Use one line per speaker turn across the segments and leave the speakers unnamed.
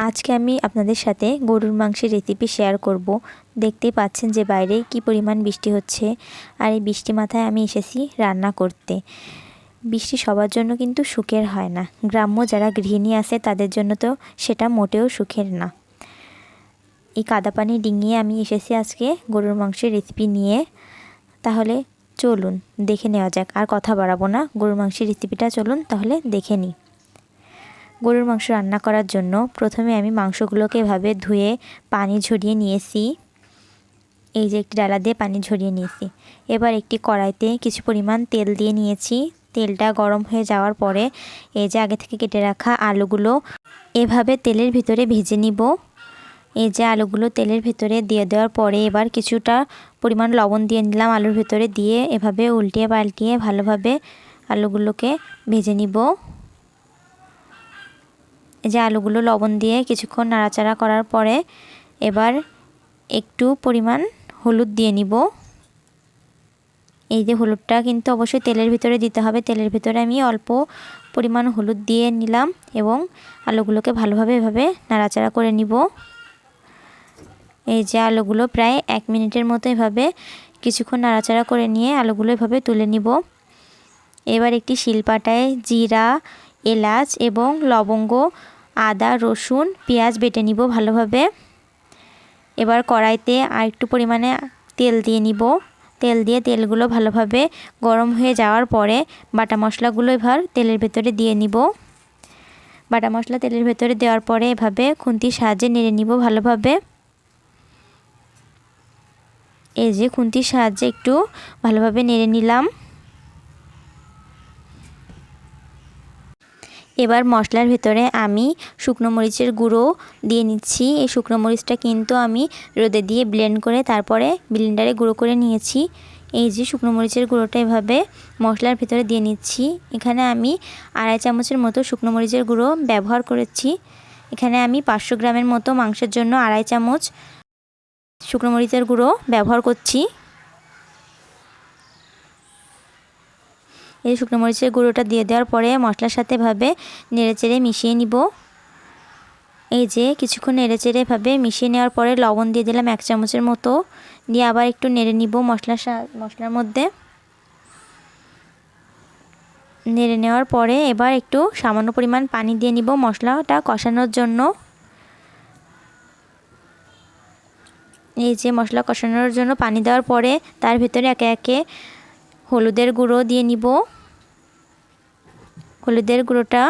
আজকে আমি আপনাদের সাথে গরুর মাংসের রেসিপি শেয়ার করব। দেখতেই পাচ্ছেন যে বাইরে কি পরিমাণ বৃষ্টি হচ্ছে, আর এই বৃষ্টি মাথায় আমি এসেছি রান্না করতে। বৃষ্টি সবার জন্য কিন্তু সুখের হয় না, গ্রাম্য যারা গৃহিণী আছে তাদের জন্য তো সেটা মোটেও সুখের না। এই কাদা পানি ডিঙিয়ে আমি এসেছি আজকে গরুর মাংসের রেসিপি নিয়ে। তাহলে চলুন দেখে নেওয়া যাক, আর কথা বাড়াবো না, গরুর মাংসের রেসিপিটা চলুন তাহলে দেখে নিই। গরুর মাংস রান্না করার জন্য প্রথমে আমি মাংসগুলোকে এভাবে ধুয়ে পানি ঝরিয়ে নিয়েছি। এই যে একটি ডালা দিয়ে পানি ঝরিয়ে নিয়েছি। এবার একটি কড়াইতে কিছু পরিমাণ তেল দিয়ে নিয়েছি। তেলটা গরম হয়ে যাওয়ার পরে এই যে আগে থেকে কেটে রাখা আলুগুলো এভাবে তেলের ভিতরে ভেজে নিব। এই যে আলুগুলো তেলের ভিতরে দিয়ে দেওয়ার পরে এবার কিছুটা পরিমাণ লবণ দিয়ে নিলাম আলুর ভিতরে, দিয়ে এভাবে উল্টিয়ে পাল্টিয়ে ভালোভাবে আলুগুলোকে ভেজে নিব। যে আলুগুলো লবণ দিয়ে কিছুক্ষণ নাড়াচাড়া করার পরে এবার একটু পরিমাণ হলুদ দিয়ে নিব। এই যে হলুদটা কিন্তু অবশ্যই তেলের ভিতরে দিতে হবে। তেলের ভিতরে আমি অল্প পরিমাণ হলুদ দিয়ে নিলাম এবং আলুগুলোকে ভালোভাবে এভাবে নাড়াচাড়া করে নিব। এই যে আলুগুলো প্রায় 1 মিনিটের মতো এভাবে কিছুক্ষণ নাড়াচাড়া করে নিয়ে আলুগুলো এভাবে তুলে নিব। এবার একটি শিলপাটায় জিরা, এলাচ এবং লবঙ্গ, আদা, রসুন, পেঁয়াজ বেটে নিব ভালোভাবে। এবার কড়াইতে আর একটু পরিমাণে তেল দিয়ে নিব। তেল দিয়ে তেলগুলো ভালোভাবে গরম হয়ে যাওয়ার পরে বাটা মশলাগুলো এবার তেলের ভেতরে দিয়ে নিব। বাটা মশলা তেলের ভেতরে দেওয়ার পরে এভাবে খুন্তির সাহায্যে নেড়ে নিব ভালোভাবে। এই যে খুন্তির সাহায্যে একটু ভালোভাবে নেড়ে নিলাম। এবার মশলার ভিতরে আমি শুকনো মরিচের গুঁড়ো দিয়ে নিচ্ছি। এই শুকনো মরিচটা কিন্তু আমি রোদে দিয়ে ব্লেন্ড করে তারপরে ব্লেন্ডারে গুঁড়ো করে নিয়েছি। এই যে শুকনো মরিচের গুঁড়োটা এভাবে মশলার ভিতরে দিয়ে নিচ্ছি। এখানে আমি 2.5 চামচের মতো শুকনো মরিচের গুঁড়ো ব্যবহার করেছি। এখানে আমি 500 গ্রামের মতো মাংসের জন্য 2.5 চামচ শুকনো মরিচের গুঁড়ো ব্যবহার করছি। এই শুকনো মরিচের গুঁড়োটা দিয়ে দেওয়ার পরে মশলার সাথে ভাবে নেড়েচেড়ে মিশিয়ে নিব। এই যে কিছুক্ষণ নেড়েচেড়ে ভাবে মিশিয়ে নেওয়ার পরে লবণ দিয়ে দিলাম 1 চামচের মতো, দিয়ে আবার একটু নেড়ে নিব মশলার মধ্যে। নেড়ে নেওয়ার পরে এবার একটু সামান্য পরিমাণ পানি দিয়ে নিব মশলাটা কষানোর জন্য। এই যে মশলা কষানোর জন্য পানি দেওয়ার পরে তার ভিতরে একে একে হলুদের গুঁড়ো দিয়ে নিব। হলুদের গুঁড়োটা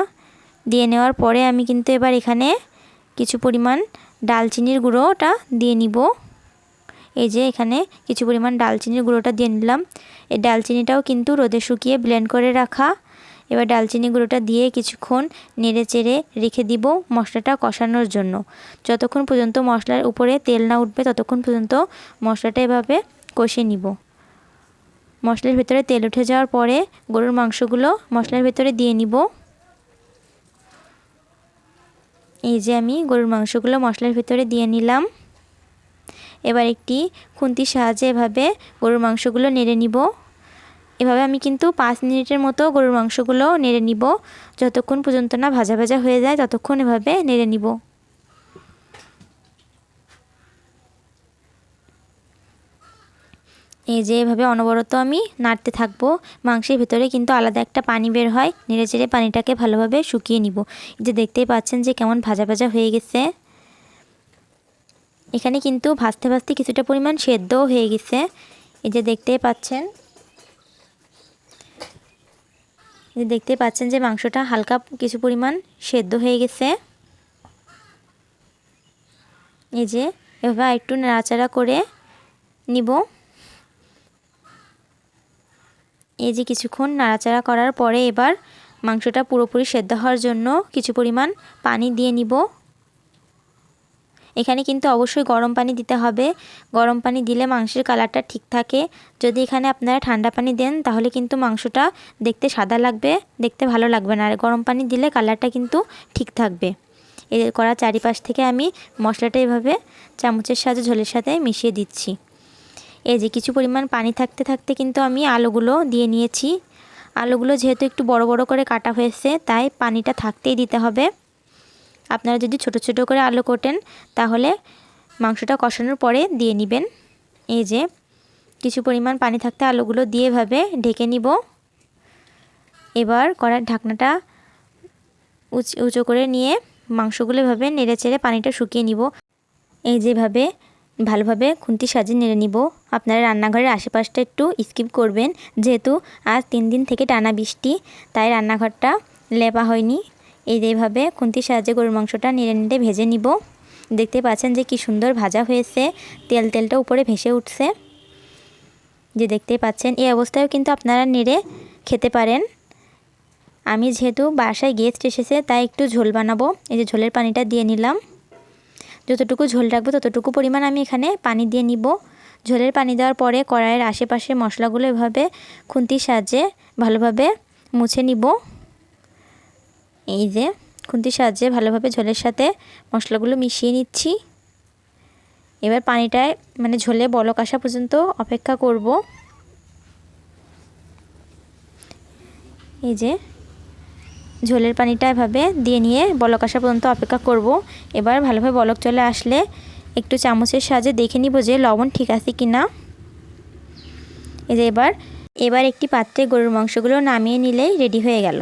দিয়ে নেওয়ার পরে আমি কিন্তু এবার এখানে কিছু পরিমাণ ডালচিনির গুঁড়োটা দিয়ে নিব। এই যে এখানে কিছু পরিমাণ ডালচিনির গুঁড়োটা দিয়ে নিলাম। এই ডালচিনিটাও কিন্তু রোদে শুকিয়ে ব্লেন্ড করে রাখা। এবার ডালচিনি গুঁড়োটা দিয়ে কিছুক্ষণ নেড়ে চেড়ে রেখে দিব মশলাটা কষানোর জন্য। যতক্ষণ পর্যন্ত মশলার উপরে তেল না উঠবে ততক্ষণ পর্যন্ত মশলাটা এভাবে কষে নিব। মশলার ভিতরে তেল উঠে যাওয়ার পরে গরুর মাংসগুলো মশলার ভিতরে দিয়ে নিব। এই যে আমি গরুর মাংসগুলো মশলার ভিতরে দিয়ে নিলাম। এবার একটি খুন্তির সাহায্যে এভাবে গরুর মাংসগুলো নেড়ে নিব। এভাবে আমি কিন্তু 5 মিনিটের মতো গরুর মাংসগুলো নেড়ে নিব। যতক্ষণ পর্যন্ত না ভাজা ভাজা হয়ে যায় ততক্ষণ এভাবে নেড়ে নিব। এই যে এভাবে অনবরত আমি নাড়তে থাকবো। মাংসের ভিতরে কিন্তু আলাদা একটা পানি বের হয়, নেড়ে চেড়ে পানিটাকে ভালোভাবে শুকিয়ে নিব। এই যে দেখতেই পাচ্ছেন যে কেমন ভাজা ভাজা হয়ে গেছে। এখানে কিন্তু ভাজতে ভাজতে কিছুটা পরিমাণ সেদ্ধও হয়ে গেছে। এই যে দেখতেই পাচ্ছেন যে মাংসটা হালকা কিছু পরিমাণ সেদ্ধ হয়ে গেছে। এই যে এভাবে একটু নাড়াচাড়া করে নিব। এই যে কিছুক্ষণ নাড়াচাড়া করার পরে এবার মাংসটা পুরোপুরি সেদ্ধ হওয়ার জন্য কিছু পরিমাণ পানি দিয়ে নিব। এখানে কিন্তু অবশ্যই গরম পানি দিতে হবে। গরম পানি দিলে মাংসের কালারটা ঠিক থাকে। যদি এখানে আপনারা ঠান্ডা পানি দেন তাহলে কিন্তু মাংসটা দেখতে সাদা লাগবে, দেখতে ভালো লাগবে না। আর গরম পানি দিলে কালারটা কিন্তু ঠিক থাকবে। এই করা চারিপাশ থেকে আমি মশলাটা এভাবে চামচের সাহায্যে ঝোলের সাথে মিশিয়ে দিচ্ছি। এই যে কিছু পরিমাণ পানি থাকতে থাকতে কিন্তু আমি আলুগুলো দিয়ে নিয়েছি। আলুগুলো যেহেতু একটু বড় বড় করে কাটা হয়েছে তাই পানিটা থাকতেই দিতে হবে। আপনারা যদি ছোট ছোট করে আলু কাটেন তাহলে মাংসটা কষানোর পরে দিয়ে নেবেন। এই যে কিছু পরিমাণ পানি থাকতে আলুগুলো দিয়ে এভাবে ঢেকে নিব। এবার কড়ার ঢাকনাটা উঁচু করে নিয়ে মাংসগুলো এভাবে নেড়েচেড়ে পানিটা শুকিয়ে নিব। এই যেভাবে ভালোভাবে খুন্তি সাজিয়ে নেড়ে নিব। আপনারা রান্নাঘরের আশেপাশটা একটু স্কিপ করবেন, যেহেতু আজ 3 দিন থেকে টানা বৃষ্টি, তাই রান্নাঘরটা লেপা হয়নি। এই যেভাবে খুন্তি সাহায্যে গরুর মাংসটা নেড়ে নেড়ে ভেজে নিব। দেখতে পাচ্ছেন যে কি সুন্দর ভাজা হয়েছে, তেলটা উপরে ভেসে উঠছে, যে দেখতেই পাচ্ছেন। এই অবস্থায়ও কিন্তু আপনারা নেড়ে খেতে পারেন। আমি যেহেতু বাসায় গেস্ট এসেছে তাই একটু ঝোল বানাবো। এই যে ঝোলের পানিটা দিয়ে নিলাম। যতটুকু ঝোল রাখবো ততটুকু পরিমাণ আমি এখানে পানি দিয়ে নিব। ঝোলের পানি দেওয়ার পরে কড়াইয়ের আশেপাশে মশলাগুলো এভাবে খুন্তির সাহায্যে ভালোভাবে মুছে নিব। এই যে খুন্তির সাহায্যে ভালোভাবে ঝোলের সাথে মশলাগুলো মিশিয়ে নিচ্ছি। এবার পানিটায় ঝোলে বলক আসা পর্যন্ত অপেক্ষা করব। এই যে ঝোলের পানিটা এভাবে দিয়ে নিয়ে বলক আসা পর্যন্ত অপেক্ষা করব। এবার ভালোভাবে বলক চলে আসলে একটু চামচের সাহায্যে দেখে নিব যে লবণ ঠিক আছে কিনা। এই যে এবার একটি পাত্রে গরুর মাংসগুলো নামিয়ে নিলেই রেডি হয়ে গেল।